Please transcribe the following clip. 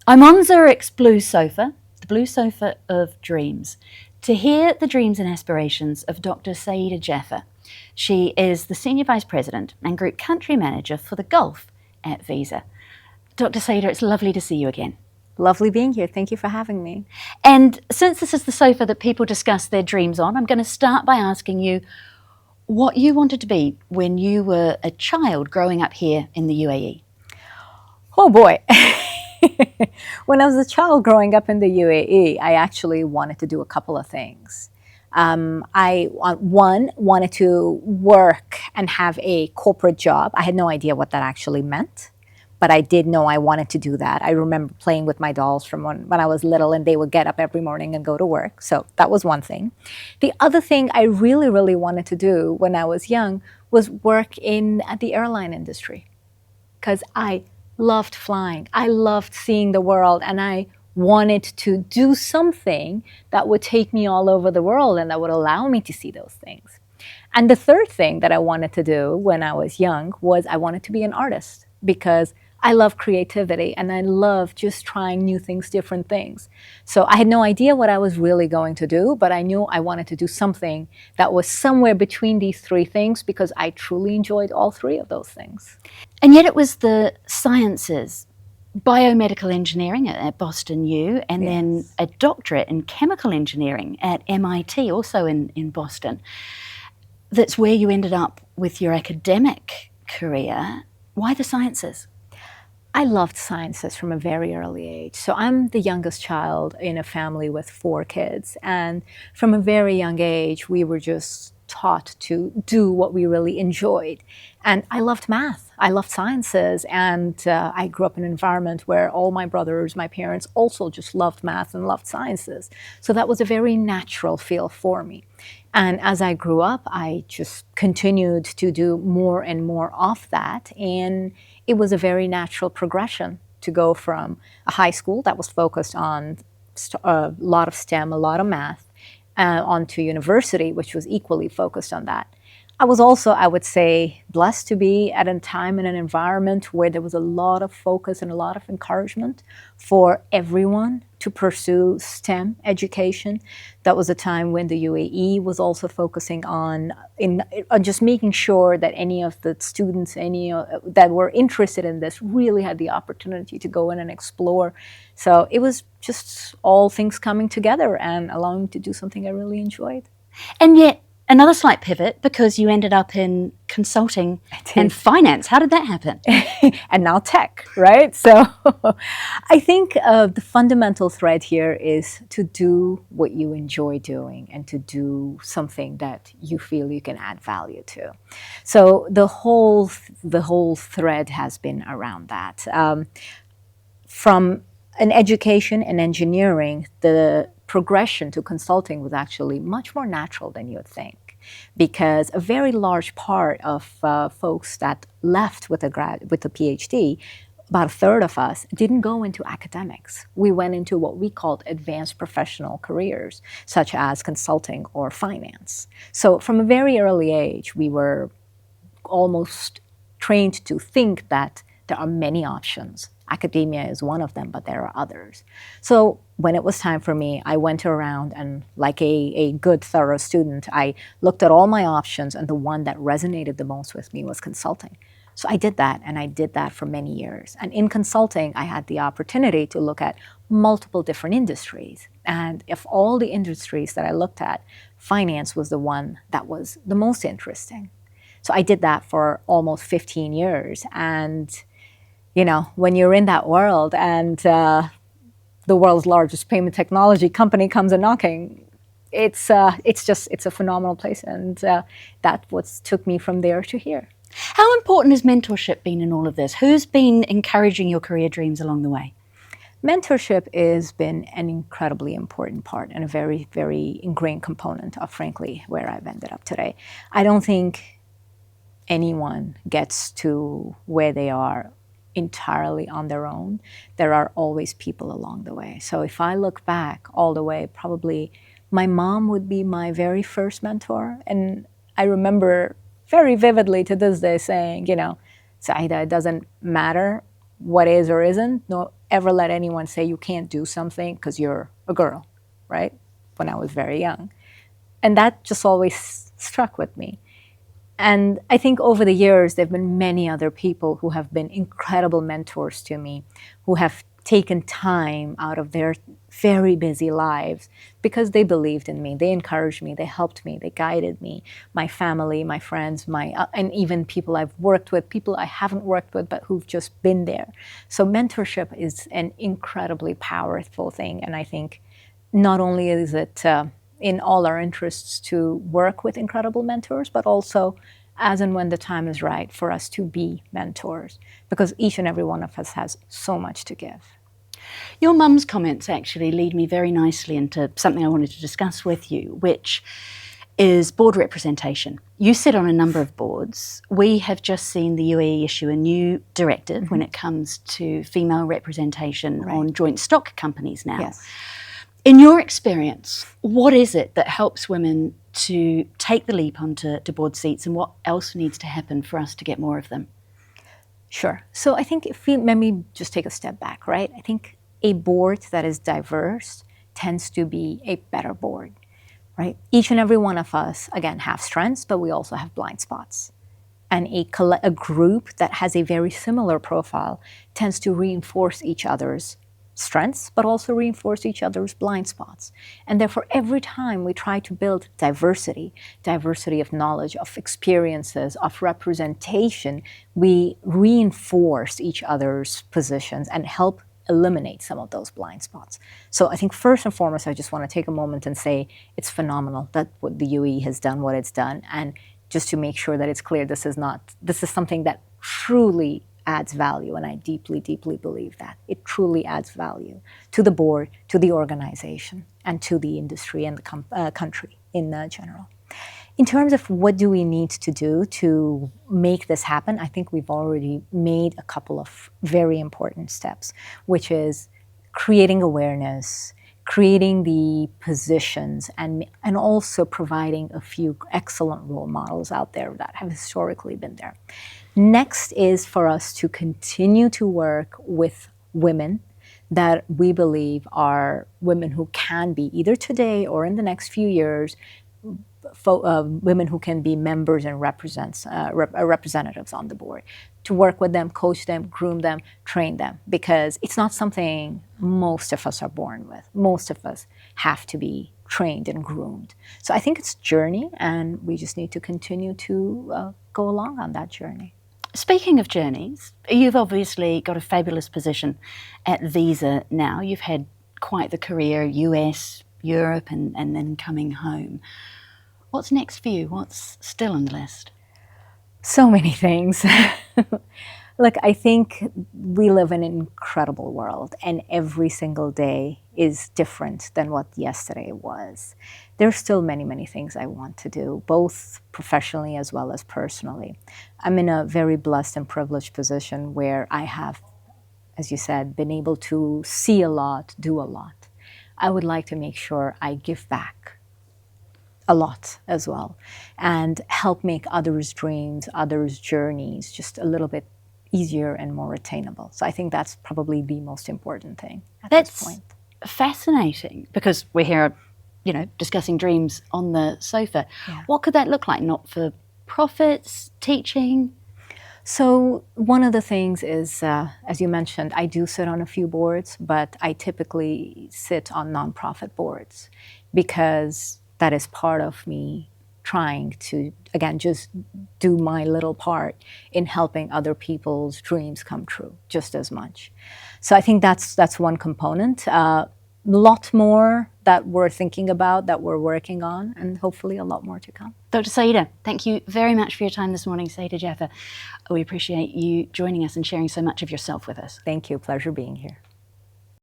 I'm on Zurich's blue sofa, the blue sofa of dreams, to hear the dreams and aspirations of Dr Saeeda Jaffar. She is the Senior Vice President and Group Country Manager for the Gulf at Visa. Dr Saeeda, it's lovely to see you again. Lovely being here. Thank you for having me. And since this is the sofa that people discuss their dreams on, I'm going to start by asking you what you wanted to be when you were a child growing up here in the UAE. Oh boy. When I was a child growing up in the UAE, I actually wanted to do a couple of things. I wanted to work and have a corporate job. I had no idea what that actually meant, but I did know I wanted to do that. I remember playing with my dolls from when I was little, and they would get up every morning and go to work. So that was one thing. The other thing I really, really wanted to do when I was young was work in the airline industry, because I loved flying. I loved seeing the world, and I wanted to do something that would take me all over the world and that would allow me to see those things. And the third thing that I wanted to do when I was young was I wanted to be an artist, because I love creativity and I love just trying new things, different things. So I had no idea what I was really going to do, but I knew I wanted to do something that was somewhere between these three things, because I truly enjoyed all three of those things. And yet it was the sciences, biomedical engineering at Boston U, and then a doctorate in chemical engineering at MIT, also in Boston. That's where you ended up with your academic career. Why the sciences? I loved sciences from a very early age. So I'm the youngest child in a family with 4 kids. And from a very young age, we were just taught to do what we really enjoyed. And I loved math. I loved sciences. And I grew up in an environment where all my brothers, my parents also just loved math and loved sciences. So that was a very natural field for me. And as I grew up, I just continued to do more and more of that. And it was a very natural progression to go from a high school that was focused on a lot of STEM, a lot of math, onto university, which was equally focused on that. I was also, I would say, blessed to be at a time in an environment where there was a lot of focus and a lot of encouragement for everyone to pursue STEM education. That was a time when the UAE was also focusing on just making sure that any of the students, that were interested in this, really had the opportunity to go in and explore. So it was just all things coming together and allowing me to do something I really enjoyed. And yet, another slight pivot, because you ended up in consulting and finance. How did that happen? And now tech, right? So I think the fundamental thread here is to do what you enjoy doing and to do something that you feel you can add value to. So the whole thread has been around that. From an education and engineering, the progression to consulting was actually much more natural than you would think, because a very large part of folks that left with a PhD, about a third of us, didn't go into academics. We went into what we called advanced professional careers, such as consulting or finance. So from a very early age, we were almost trained to think that there are many options. Academia is one of them, but there are others. So when it was time for me, I went around and, like a good, thorough student, I looked at all my options, and the one that resonated the most with me was consulting. So I did that, and I did that for many years. And in consulting, I had the opportunity to look at multiple different industries. And of all the industries that I looked at, finance was the one that was the most interesting. So I did that for almost 15 years. And you know, when you're in that world and the world's largest payment technology company comes a knocking, it's a phenomenal place, and that what took me from there to here. How important has mentorship been in all of this? Who's been encouraging your career dreams along the way? Mentorship has been an incredibly important part and a very, very ingrained component of, frankly, where I've ended up today. I don't think anyone gets to where they are entirely on their own. There are always people along the way. So if I look back all the way, probably my mom would be my very first mentor. And I remember very vividly to this day saying, you know, Saeeda, it doesn't matter what is or isn't. No, ever let anyone say you can't do something because you're a girl, right? When I was very young. And that just always struck with me. And I think over the years, there have been many other people who have been incredible mentors to me, who have taken time out of their very busy lives because they believed in me. They encouraged me. They helped me. They guided me. My family, my friends, and even people I've worked with, people I haven't worked with, but who've just been there. So mentorship is an incredibly powerful thing. And I think not only is it in all our interests to work with incredible mentors, but also as and when the time is right for us to be mentors, because each and every one of us has so much to give. Your mum's comments actually lead me very nicely into something I wanted to discuss with you, which is board representation. You sit on a number of boards. We have just seen the UAE issue a new directive when it comes to female representation on joint stock companies now. Yes. In your experience, what is it that helps women to take the leap onto board seats, and what else needs to happen for us to get more of them? Sure. So I think if we maybe just take a step back, right? I think a board that is diverse tends to be a better board, right? Each and every one of us, again, have strengths, but we also have blind spots. And a group that has a very similar profile tends to reinforce each other's strengths, but also reinforce each other's blind spots. And therefore, every time we try to build diversity of knowledge, of experiences, of representation, we reinforce each other's positions and help eliminate some of those blind spots. So I think first and foremost, I just want to take a moment and say it's phenomenal that what the UAE has done, what it's done. And just to make sure that it's clear, this is something that truly adds value, and I deeply, deeply believe that. It truly adds value to the board, to the organization, and to the industry and the country in general. In terms of what do we need to do to make this happen, I think we've already made a couple of very important steps, which is creating awareness, creating the positions, and also providing a few excellent role models out there that have historically been there. Next is for us to continue to work with women that we believe are women who can be, either today or in the next few years, women who can be members and representatives on the board, to work with them, coach them, groom them, train them, because it's not something most of us are born with. Most of us have to be trained and groomed. So I think it's a journey, and we just need to continue to go along on that journey. Speaking of journeys, you've obviously got a fabulous position at Visa now. You've had quite the career, US, Europe, and then coming home. What's next for you? What's still on the list? So many things. Look, I think we live in an incredible world, and every single day is different than what yesterday was. There's still many, many things I want to do, both professionally as well as personally. I'm in a very blessed and privileged position where I have, as you said, been able to see a lot, do a lot. I would like to make sure I give back a lot as well, and help make others' dreams, others' journeys just a little bit easier and more attainable. So I think that's probably the most important thing at this point. Fascinating, because we're here, discussing dreams on the sofa. Yeah. What could that look like? Not for profits, teaching? So one of the things is, as you mentioned, I do sit on a few boards, but I typically sit on nonprofit boards because that is part of me trying to, again, just do my little part in helping other people's dreams come true just as much. So I think that's one component. A lot more that we're thinking about, that we're working on, and hopefully a lot more to come. Dr. Saeeda, thank you very much for your time this morning, Saeeda Jaffar. We appreciate you joining us and sharing so much of yourself with us. Thank you. Pleasure being here.